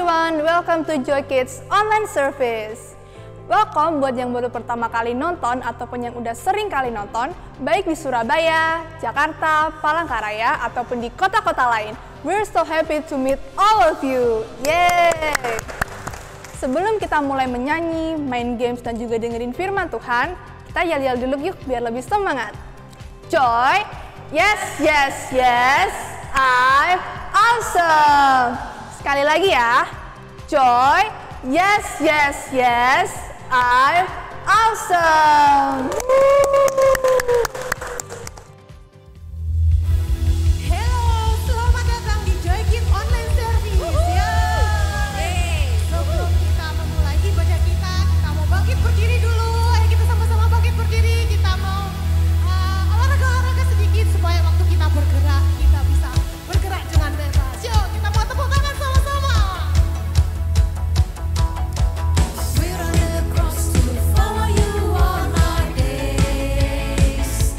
everyone, welcome to Joy Kids Online Service. Welcome buat yang baru pertama kali nonton ataupun yang udah sering kali nonton, baik di Surabaya, Jakarta, Palangkaraya, ataupun di kota-kota lain. We're so happy to meet all of you. Yeay! Sebelum kita mulai menyanyi, main games, dan juga dengerin firman Tuhan, kita yel-yel dulu yuk biar lebih semangat. Joy, yes, yes, yes, I'm awesome. Sekali lagi ya. Joy, yes, yes, yes, I'm awesome. Hello, selamat datang di Joy Kids Online Service. Sebelum kita memulai ibadah kita mau bangkit berdiri dulu. Ayo kita sama-sama bangkit berdiri. Kita mau olahraga sedikit supaya waktu kita bergerak, kita bisa bergerak dengan bebas. Yuk, kita mau tepuk tangan sama-sama. We're on the cross to follow you all our days.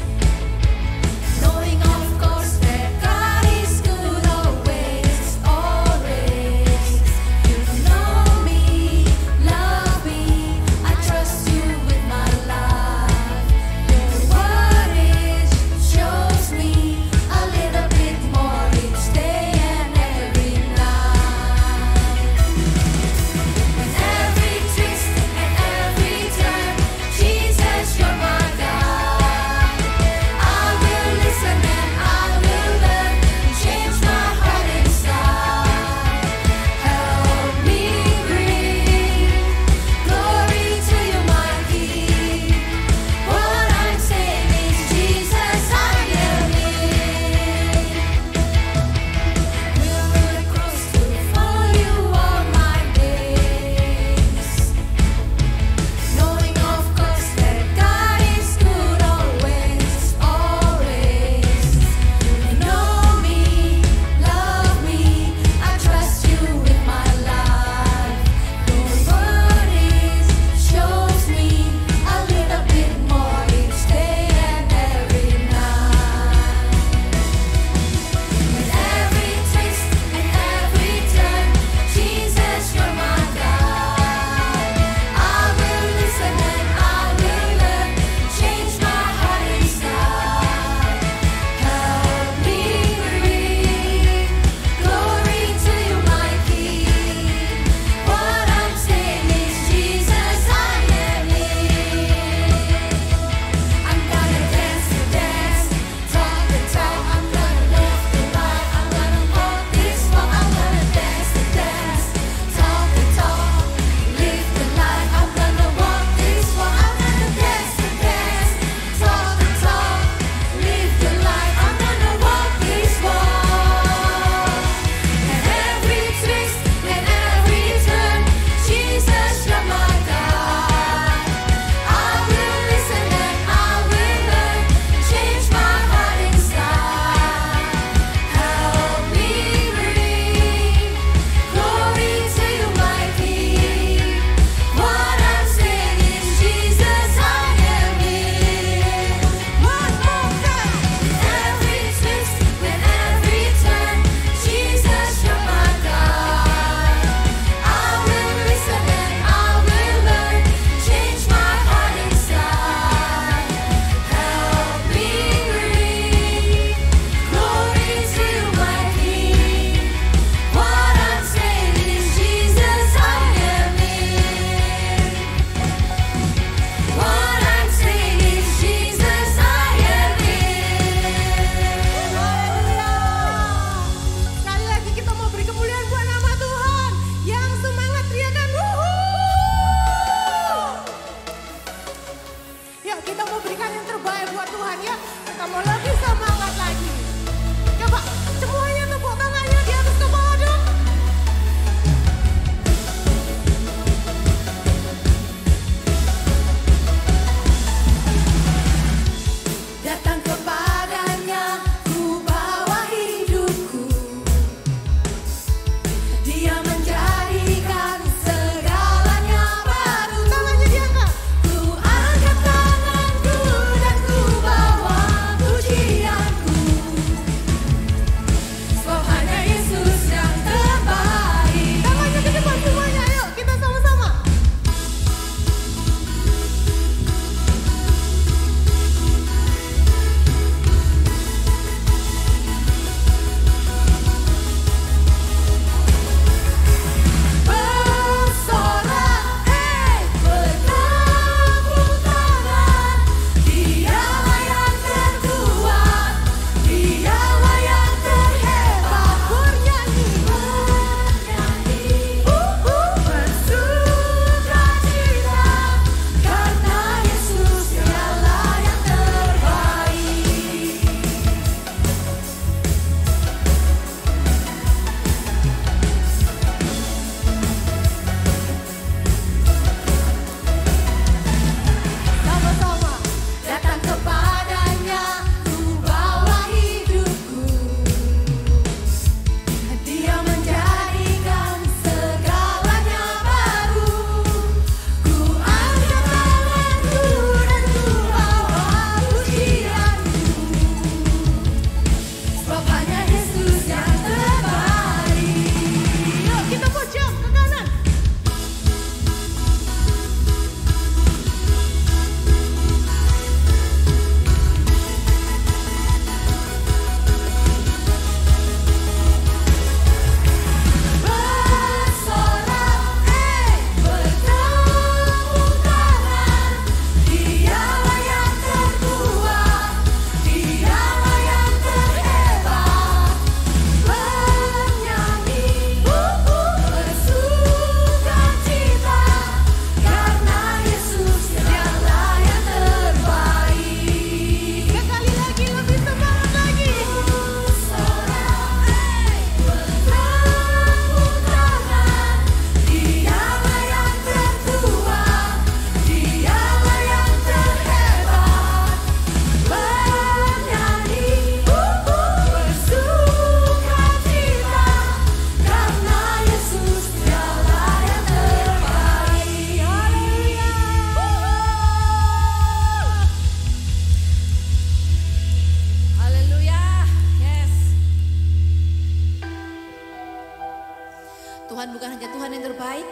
Tuhan bukan hanya Tuhan yang terbaik,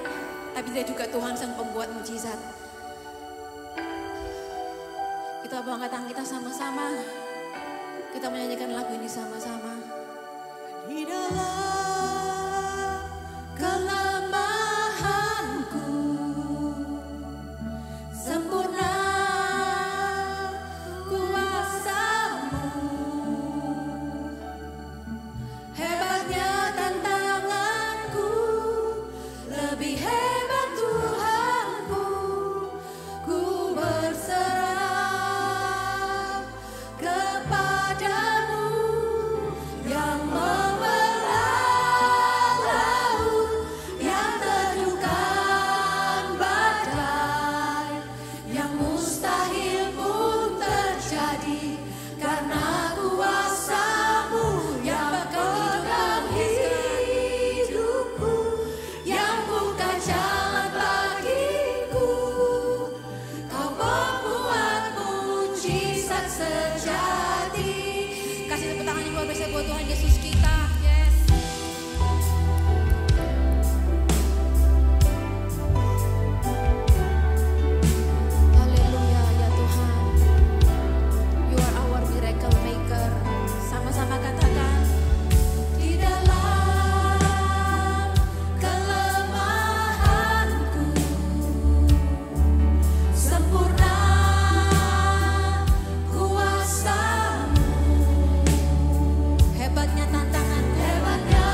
tapi Dia juga Tuhan sang pembuat mujizat. Kita bangga tangan kita sama-sama. Kita menyanyikan lagu ini sama-sama. Di dalam kelemahanku sempurna kuasa-Mu. Hebatnya tantanganku, lebih hebat Tuhanku. Ku berserah kepadamu yang membelah laut, yang teduhkan badai, yang mustahil pun terjadi karena kuasa-Mu yang pegang hidupku, yang buka jalan bagiku. Kau pembuat mujizat sejati. Kasih tepuk tangan yang luar biasa buat Tuhan Yesus kita. Yes. Haleluya ya Tuhan. You are our miracle maker. Sama-sama katakan. Di dalam kelemahanku sempurna kuasa-Mu. Hebatnya tantangan. Hebatnya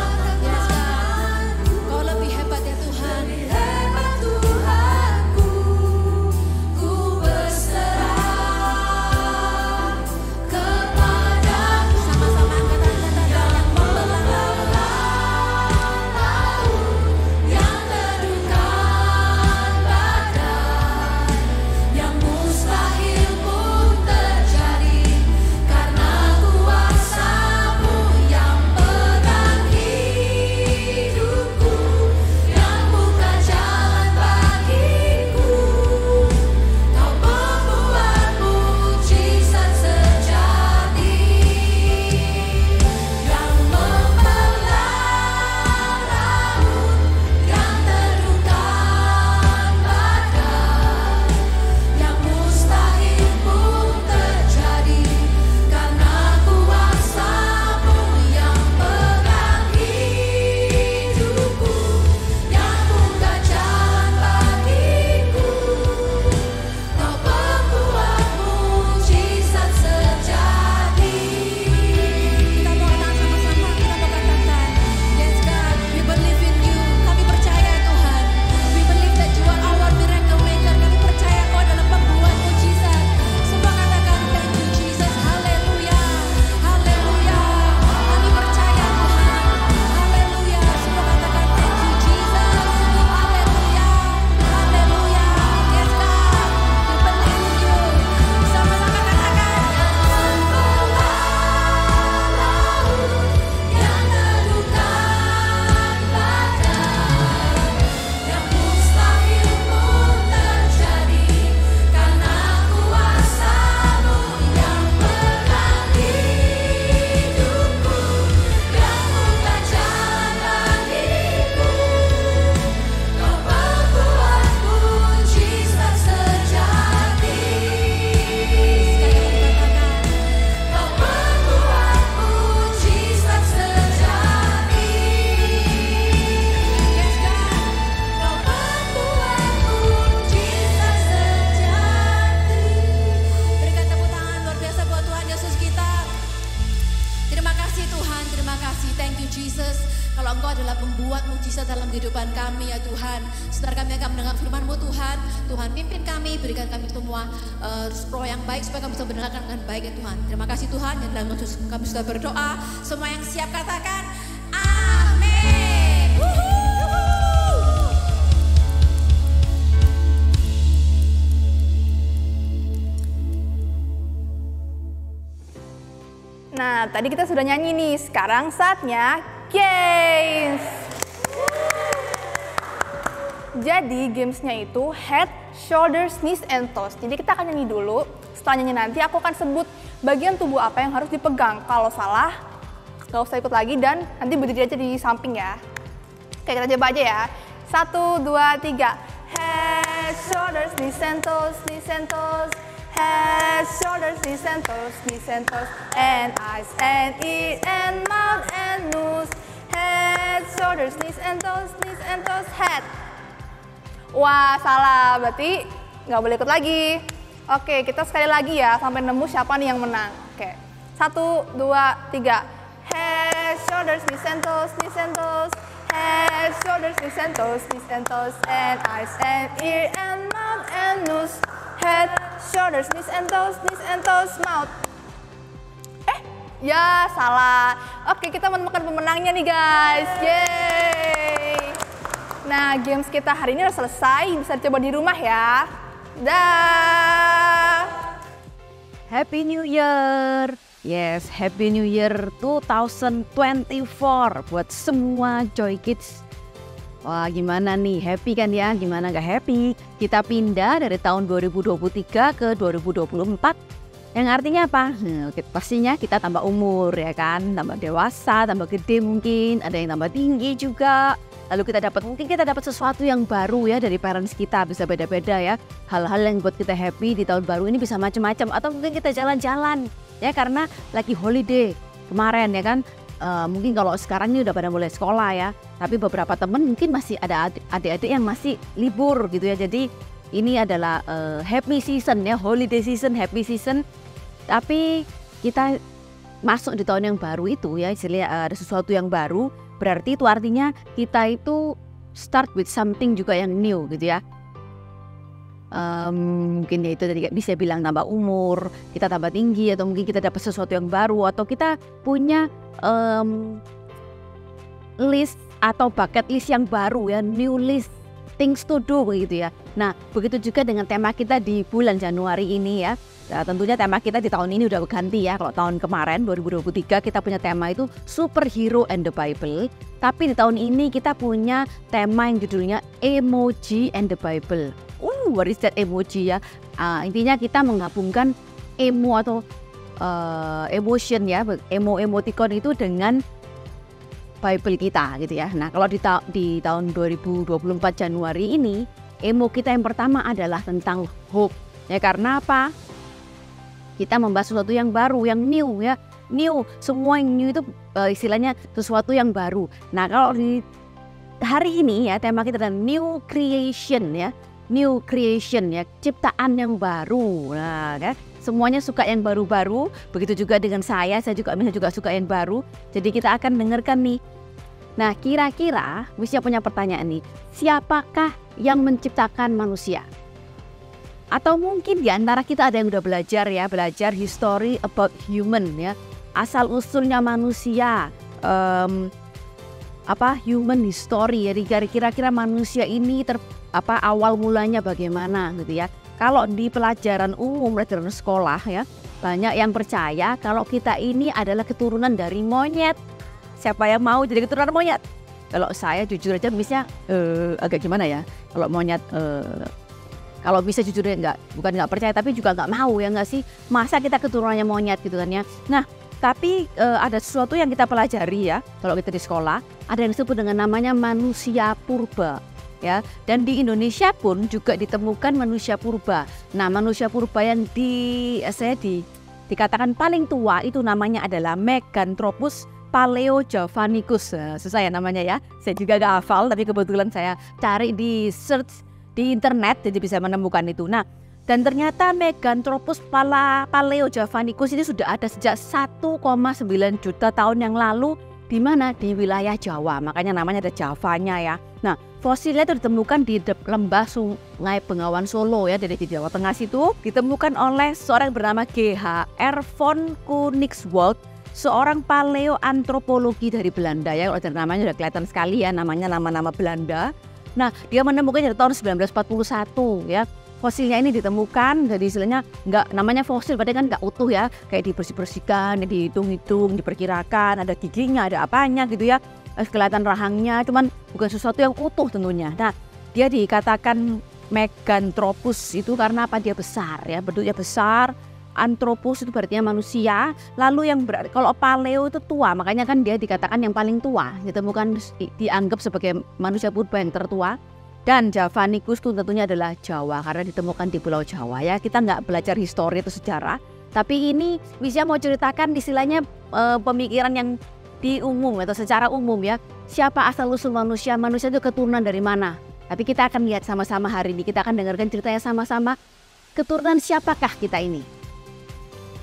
Yes, God. tantanganku, Kau lebih hebat ya Tuhan. lebih hebat Tuhanku. Ku berserah kepadamu. Sama-sama angkat tangan yang membelah Laut yang teduhkan badai, yang mustahil pun terjadi karena kuasa-Mu yang pegang hidupku, yang buka jalan bagiku. Kau pembuat mujizat sejati, yang membelah laut, yang teduhkan badai, yang mustahil pun terjadi karena kuasa-Mu yang pegang hidupku, yang buka jalan bagiku. Kau pembuat mujizat sejati. Kita mau katakan sama-sama, kita mau katakan, yes God, we believe in you. Kami percaya Tuhan. We believe that you are our miracle maker. Kami percaya Kau adalah pembuat mujizat. Semua katakan thank you Jesus. Haleluya. Haleluya. Kami percaya Tuhan. Haleluya. Semua katakan thank you Jesus. Haleluya. Haleluya. Yes God, we believe in you. Sama-sama katakan. Yang teduhkan badai, yang mustahil pun terjadi karena kuasa-Mu yang pegang hidupku, yang buka jalan bagiku. Kau pembuat mujizat sejati. Kau pembuat mujizat sejati. Yes God. Kau pembuat mujizat sejati. Berikan tepuk tangan luar biasa buat Tuhan Yesus kita. Terima kasih Tuhan, terima kasih. Thank you Jesus. Kalau Engkau adalah pembuat mujizat dalam kehidupan kami ya Tuhan. Setelah kami akan mendengar firman-Mu Tuhan, Tuhan pimpin kami, berikan kami semua roh yang baik supaya kami bisa mendengarkan dengan baik ya Tuhan. Terima kasih Tuhan, dan dalam Yesus kami sudah berdoa. Semua yang siap katakan, amin. Nah, tadi kita sudah nyanyi nih, sekarang saatnya games. Jadi gamesnya itu head, shoulders, knees, and toes. Jadi kita akan nyanyi dulu, setelah nyanyi nanti aku akan sebut bagian tubuh apa yang harus dipegang. Kalau salah, gak usah ikut lagi dan nanti berdiri aja di samping ya. Oke, kita coba aja ya. 1, 2, 3. Head, shoulders, knees and toes, knees and toes. Head, shoulders, knees and toes, knees and toes. And eyes and ears and mouth and nose. Head, shoulders, knees and toes, head. Wah, salah. Berarti nggak boleh ikut lagi. Oke, kita sekali lagi ya sampai nemu siapa nih yang menang. Oke, 1, 2, 3. Head, shoulders, knees and toes, knees and toes. Head, shoulders, knees and toes, and eyes and ear and mouth and nose. Head, shoulders, knees and toes, mouth. Ya salah. Oke, kita menemukan pemenangnya nih guys. Yeay. Nah, games kita hari ini udah selesai. Bisa dicoba di rumah ya. Dah. Happy New Year. Yes, Happy New Year 2024 buat semua Joy Kids. Wah, gimana nih? Happy kan ya? Gimana gak happy? Kita pindah dari tahun 2023 ke 2024. Yang artinya apa? Pastinya kita tambah umur ya kan? Tambah dewasa, tambah gede mungkin. Ada yang tambah tinggi juga. Lalu mungkin kita dapat sesuatu yang baru ya dari parents kita. Bisa beda-beda ya. Hal-hal yang buat kita happy di tahun baru ini bisa macam-macam. Atau mungkin kita jalan-jalan. Ya karena lagi holiday kemarin ya kan, mungkin kalau sekarang ini udah pada mulai sekolah ya, tapi beberapa temen mungkin masih ada adik-adik yang masih libur gitu ya. Jadi ini adalah happy season ya, holiday season, happy season. Tapi kita masuk di tahun yang baru itu ya, istilahnya ada sesuatu yang baru, berarti itu artinya kita itu start with something juga yang new gitu ya. Mungkin ya itu tadi bisa bilang tambah umur, kita tambah tinggi, atau mungkin kita dapat sesuatu yang baru, atau kita punya list atau bucket list yang baru ya, new list, things to do begitu ya. Nah, begitu juga dengan tema kita di bulan Januari ini ya. Nah, tentunya tema kita di tahun ini udah berganti ya. Kalau tahun kemarin 2023 kita punya tema itu Superhero and the Bible. Tapi di tahun ini kita punya tema yang judulnya Emoji and the Bible. What is that emoji ya? Intinya kita menggabungkan emo atau emotion ya, emoticon itu dengan Bible kita gitu ya. Nah, kalau di tahun 2024 Januari ini, emo kita yang pertama adalah tentang hope. Ya karena apa? Kita membahas sesuatu yang baru, yang new ya. New, semua yang new itu istilahnya sesuatu yang baru. Nah, kalau di hari ini ya tema kita adalah new creation ya. New creation ya, ciptaan yang baru. Nah, kan? Semuanya suka yang baru-baru. Begitu juga dengan saya juga suka yang baru. Jadi kita akan dengarkan nih. Nah, kira-kira Wisya punya pertanyaan nih. Siapakah yang menciptakan manusia? Atau mungkin di antara kita ada yang udah belajar history about human ya. Asal usulnya manusia. Human history ya. Kira-kira manusia ini awal mulanya bagaimana gitu ya. Kalau di pelajaran umum, pelajaran sekolah ya, banyak yang percaya kalau kita ini adalah keturunan dari monyet. Siapa yang mau jadi keturunan monyet? Kalau saya jujur aja misalnya agak gimana ya. Kalau monyet kalau bisa jujur ya bukan nggak percaya tapi juga nggak mau ya nggak sih. Masa kita keturunannya monyet gitu kan ya. Nah, tapi ada sesuatu yang kita pelajari ya. Kalau kita di sekolah ada yang disebut dengan namanya manusia purba. Ya, dan di Indonesia pun juga ditemukan manusia purba. Nah, manusia purba yang dikatakan paling tua itu namanya adalah Meganthropus paleojavanicus. Susah ya namanya ya. Saya juga gak hafal, tapi kebetulan saya cari di search di internet jadi bisa menemukan itu. Nah, dan ternyata Meganthropus paleojavanicus ini sudah ada sejak 1,9 juta tahun yang lalu. Di mana? Di wilayah Jawa. Makanya namanya ada Javanya ya. Nah, fosilnya itu ditemukan di lembah Sungai Bengawan Solo ya, dari di Jawa Tengah situ. Ditemukan oleh seorang bernama G.H.R. von Koenigswald, seorang paleoantropologi dari Belanda ya. Kalau dari namanya udah kelihatan sekali ya, namanya nama-nama Belanda. Nah, dia menemukannya dari tahun 1941 ya. Fosilnya ini ditemukan, jadi istilahnya nggak namanya fosil, berarti kan nggak utuh ya, kayak dibersih-bersihkan, dihitung-hitung, diperkirakan, ada giginya, ada apanya gitu ya, kelihatan rahangnya, cuman bukan sesuatu yang utuh tentunya. Nah, dia dikatakan Meganthropus itu karena apa? Dia besar ya, bentuknya besar, Anthropos itu berarti manusia. Lalu yang kalau paleo itu tua, makanya kan dia dikatakan yang paling tua, ditemukan dianggap sebagai manusia purba yang tertua. Dan Javanicus itu tentunya adalah Jawa karena ditemukan di Pulau Jawa ya. Kita nggak belajar histori atau sejarah, tapi ini bisa mau ceritakan istilahnya pemikiran yang di umum atau secara umum ya. Siapa asal usul manusia? Manusia itu keturunan dari mana? Tapi kita akan lihat sama-sama hari ini. Kita akan dengarkan ceritanya sama-sama. Keturunan siapakah kita ini?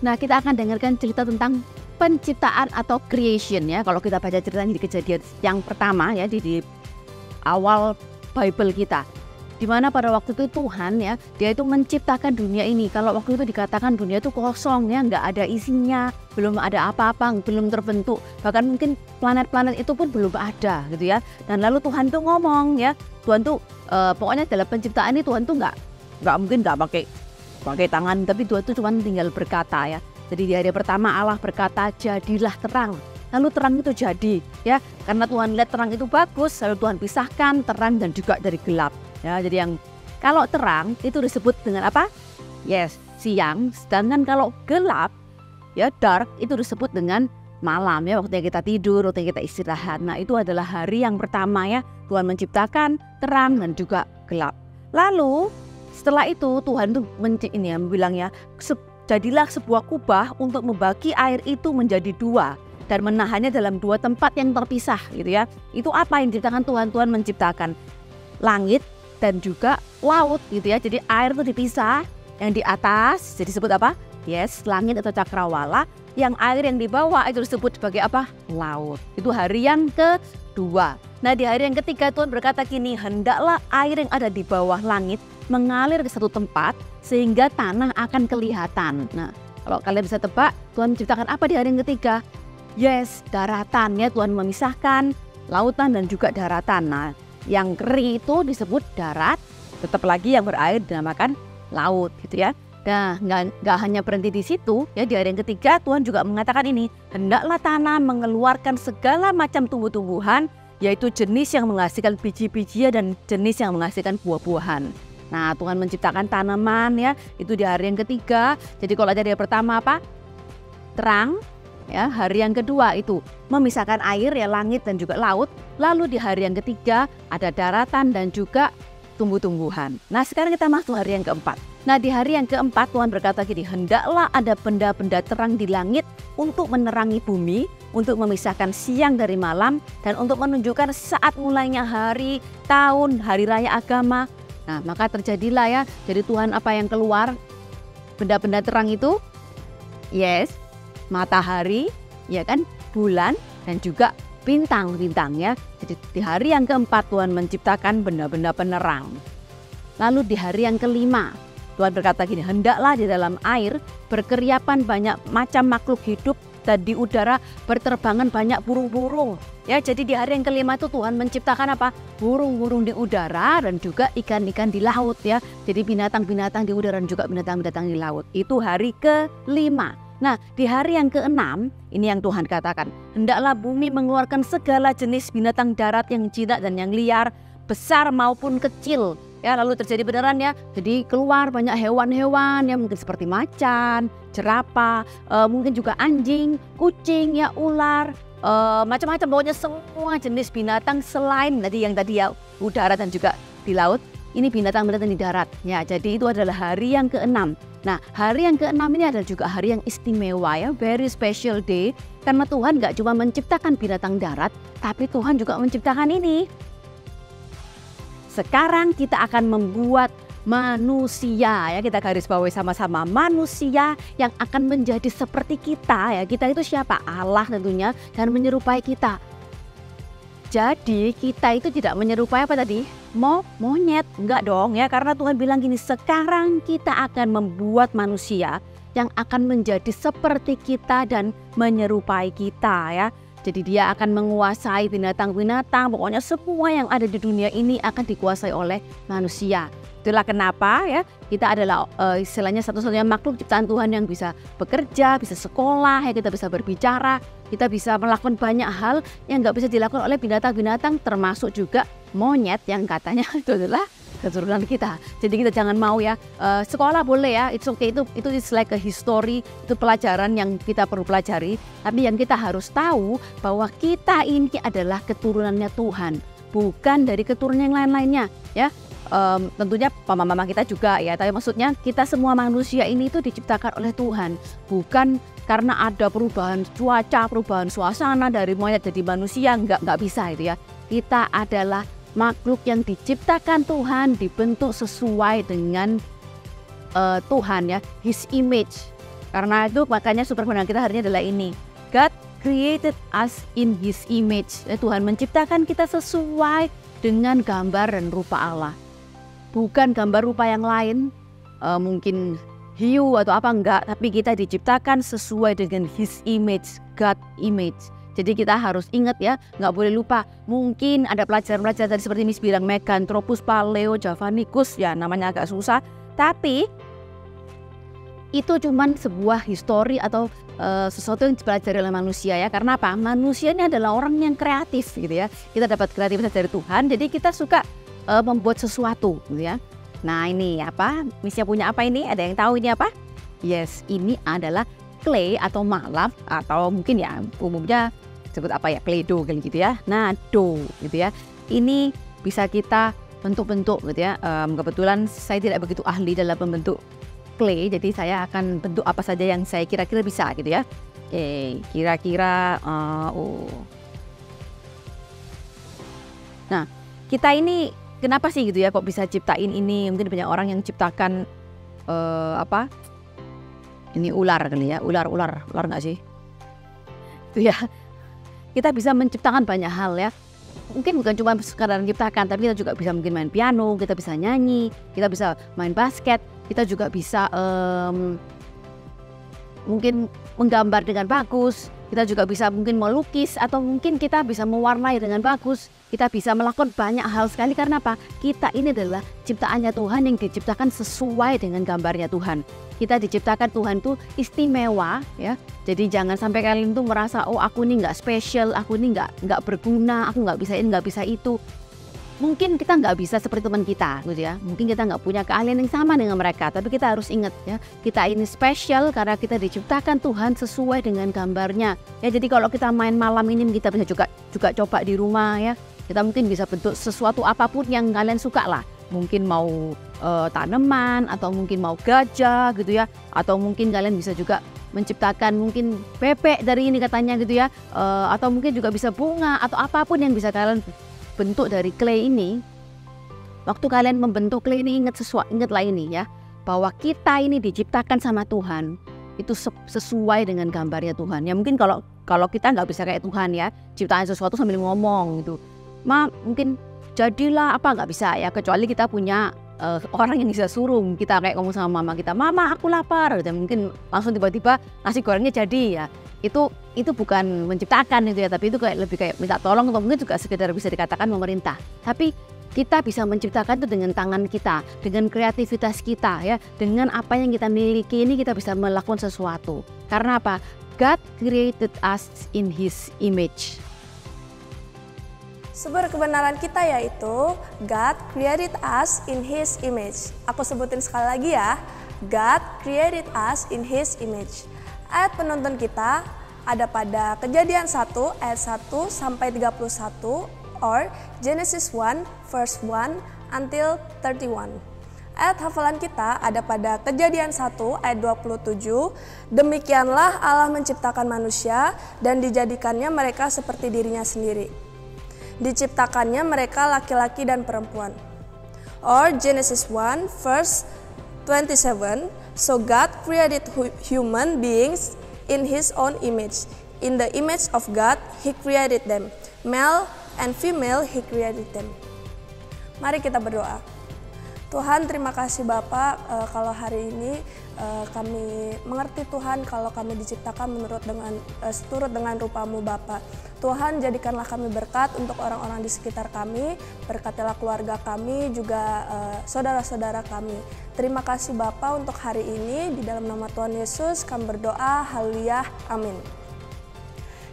Nah, kita akan dengarkan cerita tentang penciptaan atau creation ya. Kalau kita baca ceritanya di Kejadian yang pertama ya di awal Bible kita, di mana pada waktu itu Tuhan ya, dia itu menciptakan dunia ini. Kalau waktu itu dikatakan dunia itu kosong ya, nggak ada isinya, belum ada apa-apa, belum terbentuk, bahkan mungkin planet-planet itu pun belum ada gitu ya. Dan lalu Tuhan tuh ngomong ya, Tuhan tuh pokoknya dalam penciptaan ini Tuhan tuh nggak mungkin nggak pakai tangan, tapi Tuhan tuh cuma tinggal berkata ya. Jadi di hari pertama Allah berkata, jadilah terang. Lalu terang itu jadi ya, karena Tuhan lihat terang itu bagus, lalu Tuhan pisahkan terang dan juga dari gelap ya. Jadi yang kalau terang itu disebut dengan apa? Yes, siang. Sedangkan kalau gelap ya, dark, itu disebut dengan malam ya, waktunya kita tidur, waktunya kita istirahat. Nah, itu adalah hari yang pertama ya, Tuhan menciptakan terang dan juga gelap. Lalu setelah itu Tuhan tuh bilang ya, jadilah sebuah kubah untuk membagi air itu menjadi dua dan menahannya dalam dua tempat yang terpisah gitu ya. Itu apa yang diciptakan Tuhan? Tuhan menciptakan langit dan juga laut gitu ya. Jadi air itu dipisah, yang di atas jadi disebut apa? Yes, langit atau cakrawala. Yang air yang di bawah itu disebut sebagai apa? Laut. Itu hari yang kedua. Nah, di hari yang ketiga Tuhan berkata gini, hendaklah air yang ada di bawah langit mengalir ke satu tempat sehingga tanah akan kelihatan. Nah, kalau kalian bisa tebak, Tuhan menciptakan apa di hari yang ketiga? Yes, daratan ya. Tuhan memisahkan lautan dan juga daratan. Nah, yang kering itu disebut darat, tetap lagi yang berair dinamakan laut gitu ya. Nah, nggak hanya berhenti di situ ya. Di hari yang ketiga Tuhan juga mengatakan ini, hendaklah tanah mengeluarkan segala macam tumbuh-tumbuhan, yaitu jenis yang menghasilkan biji-bijian dan jenis yang menghasilkan buah-buahan. Nah, Tuhan menciptakan tanaman ya, itu di hari yang ketiga. Jadi kalau ada hari pertama apa? Terang. Ya, hari yang kedua itu memisahkan air ya, langit dan juga laut. Lalu di hari yang ketiga ada daratan dan juga tumbuh-tumbuhan. Nah, sekarang kita masuk hari yang keempat. Nah, di hari yang keempat Tuhan berkata gini, hendaklah ada benda-benda terang di langit untuk menerangi bumi, untuk memisahkan siang dari malam, dan untuk menunjukkan saat mulainya hari, tahun, hari raya agama. Nah, maka terjadilah ya, jadi Tuhan apa yang keluar? Benda-benda terang itu? Yes, matahari, ya kan, bulan dan juga bintang-bintang ya. Jadi di hari yang keempat Tuhan menciptakan benda-benda penerang. Lalu di hari yang kelima Tuhan berkata gini, hendaklah di dalam air berkeriapan banyak macam makhluk hidup dan di udara berterbangan banyak burung-burung. Ya, jadi di hari yang kelima itu Tuhan menciptakan apa? Burung-burung di udara dan juga ikan-ikan di laut ya. Jadi binatang-binatang di udara dan juga binatang-binatang di laut. Itu hari kelima. Nah, di hari yang keenam, ini yang Tuhan katakan, hendaklah bumi mengeluarkan segala jenis binatang darat yang jinak dan yang liar, besar maupun kecil. Ya, lalu terjadi beneran ya, jadi keluar banyak hewan-hewan yang mungkin seperti macan, jerapah, mungkin juga anjing, kucing, ya ular, macam-macam, pokoknya semua jenis binatang selain yang tadi ya udara dan juga di laut. Ini binatang-binatang di darat ya. Jadi itu adalah hari yang keenam. Nah, hari yang keenam ini adalah juga hari yang istimewa ya, very special day, karena Tuhan gak cuma menciptakan binatang darat, tapi Tuhan juga menciptakan ini. Sekarang kita akan membuat manusia ya, kita garis bawahi sama-sama, manusia yang akan menjadi seperti kita ya. Kita itu siapa? Allah tentunya, dan menyerupai kita. Jadi kita itu tidak menyerupai apa tadi? Monyet, enggak dong ya, karena Tuhan bilang gini, sekarang kita akan membuat manusia yang akan menjadi seperti kita dan menyerupai kita ya. Jadi dia akan menguasai binatang-binatang, pokoknya semua yang ada di dunia ini akan dikuasai oleh manusia. Itulah kenapa ya, kita adalah istilahnya satu-satunya makhluk ciptaan Tuhan yang bisa bekerja, bisa sekolah, ya kita bisa berbicara, kita bisa melakukan banyak hal yang nggak bisa dilakukan oleh binatang-binatang, termasuk juga monyet yang katanya itu adalah keturunan kita. Jadi kita jangan mau ya, sekolah boleh ya, it's okay, itu is like a history, itu pelajaran yang kita perlu pelajari. Tapi yang kita harus tahu bahwa kita ini adalah keturunannya Tuhan, bukan dari keturunan yang lain-lainnya ya. Tentunya mama kita juga ya, tapi maksudnya kita semua manusia ini itu diciptakan oleh Tuhan, bukan karena ada perubahan cuaca, perubahan suasana dari monyet jadi manusia, nggak bisa itu ya. Kita adalah makhluk yang diciptakan Tuhan, dibentuk sesuai dengan Tuhan ya, His image. Karena itu makanya super benar kita hari ini adalah ini, God created us in His image. Tuhan menciptakan kita sesuai dengan gambar dan rupa Allah. Bukan gambar rupa yang lain, mungkin hiu atau apa enggak, tapi kita diciptakan sesuai dengan His image, God image. Jadi kita harus ingat ya, nggak boleh lupa. Mungkin ada pelajaran-pelajaran tadi seperti Miss bilang, Meganthropus, Paleo, Javanicus, ya namanya agak susah. Tapi itu cuman sebuah histori atau sesuatu yang dipelajari oleh manusia ya. Karena apa? Manusia ini adalah orang yang kreatif gitu ya. Kita dapat kreativitas dari Tuhan, jadi kita suka membuat sesuatu gitu ya. Nah ini apa? Missnya punya apa ini? Ada yang tahu ini apa? Yes, ini adalah clay atau malaf, atau mungkin ya umumnya sebut apa ya, play-doh gitu ya. Nah dough gitu ya. Ini bisa kita bentuk-bentuk gitu ya. Kebetulan saya tidak begitu ahli dalam membentuk clay, jadi saya akan bentuk apa saja yang saya kira-kira bisa gitu ya. Kira-kira Nah kita ini kenapa sih gitu ya kok bisa ciptain ini? Mungkin banyak orang yang ciptakan ini ular kali ya, ular nggak sih? Itu ya, kita bisa menciptakan banyak hal ya. Mungkin bukan cuma sekadar menciptakan, tapi kita juga bisa mungkin main piano, kita bisa nyanyi, kita bisa main basket, kita juga bisa mungkin menggambar dengan bagus. Kita juga bisa mungkin melukis, atau mungkin kita bisa mewarnai dengan bagus. Kita bisa melakukan banyak hal sekali. Karena apa? Kita ini adalah ciptaannya Tuhan yang diciptakan sesuai dengan gambarnya Tuhan. Kita diciptakan Tuhan tuh istimewa ya. Jadi jangan sampai kalian tuh merasa oh aku ini nggak spesial, aku ini nggak berguna, aku nggak bisa ini, nggak bisa itu. Mungkin kita nggak bisa seperti teman kita gitu ya. Mungkin kita nggak punya keahlian yang sama dengan mereka. Tapi kita harus ingat ya, kita ini spesial karena kita diciptakan Tuhan sesuai dengan gambarnya. Ya jadi kalau kita main malam ini kita bisa juga coba di rumah ya. Kita mungkin bisa bentuk sesuatu apapun yang kalian suka lah. Mungkin mau tanaman, atau mungkin mau gajah gitu ya. Atau mungkin kalian bisa juga menciptakan mungkin bebek dari ini katanya gitu ya. Atau mungkin juga bisa bunga atau apapun yang bisa kalian bentuk dari clay ini. Waktu kalian membentuk clay ini ingatlah ini ya, bahwa kita ini diciptakan sama Tuhan itu sesuai dengan gambarnya Tuhan. Ya mungkin kalau kita nggak bisa kayak Tuhan ya, ciptaan sesuatu sambil ngomong gitu, mungkin jadilah apa, nggak bisa ya, kecuali kita punya orang yang bisa suruh kita kayak ngomong sama mama kita, mama aku lapar, dan mungkin langsung tiba-tiba nasi gorengnya jadi ya. Itu bukan menciptakan itu ya, tapi itu lebih kayak minta tolong, atau mungkin juga sekedar bisa dikatakan memerintah. Tapi kita bisa menciptakan itu dengan tangan kita, dengan kreativitas kita ya, dengan apa yang kita miliki ini kita bisa melakukan sesuatu. Karena apa? God created us in His image. Sumber kebenaran kita yaitu God created us in His image. Aku sebutin sekali lagi ya, God created us in His image. Ayat penonton kita ada pada Kejadian 1 ayat 1 sampai 31 or Genesis 1 verse 1 until 31. Ayat hafalan kita ada pada Kejadian 1 ayat 27. Demikianlah Allah menciptakan manusia dan dijadikannya mereka seperti dirinya sendiri. Diciptakannya mereka laki-laki dan perempuan. Or Genesis 1 verse 27. So God created human beings in His own image. In the image of God, He created them. Male and female, He created them. Mari kita berdoa. Tuhan, terima kasih Bapak kalau hari ini kami mengerti Tuhan kalau kami diciptakan seturut dengan rupa-Mu Bapak. Tuhan, jadikanlah kami berkat untuk orang-orang di sekitar kami, berkatilah keluarga kami, juga saudara-saudara kami. Terima kasih Bapa untuk hari ini, di dalam nama Tuhan Yesus kami berdoa, haleluya, amin.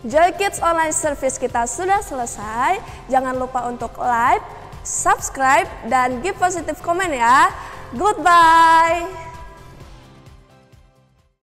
Joy Kids online service kita sudah selesai, jangan lupa untuk like, subscribe, dan give positive comment ya. Goodbye.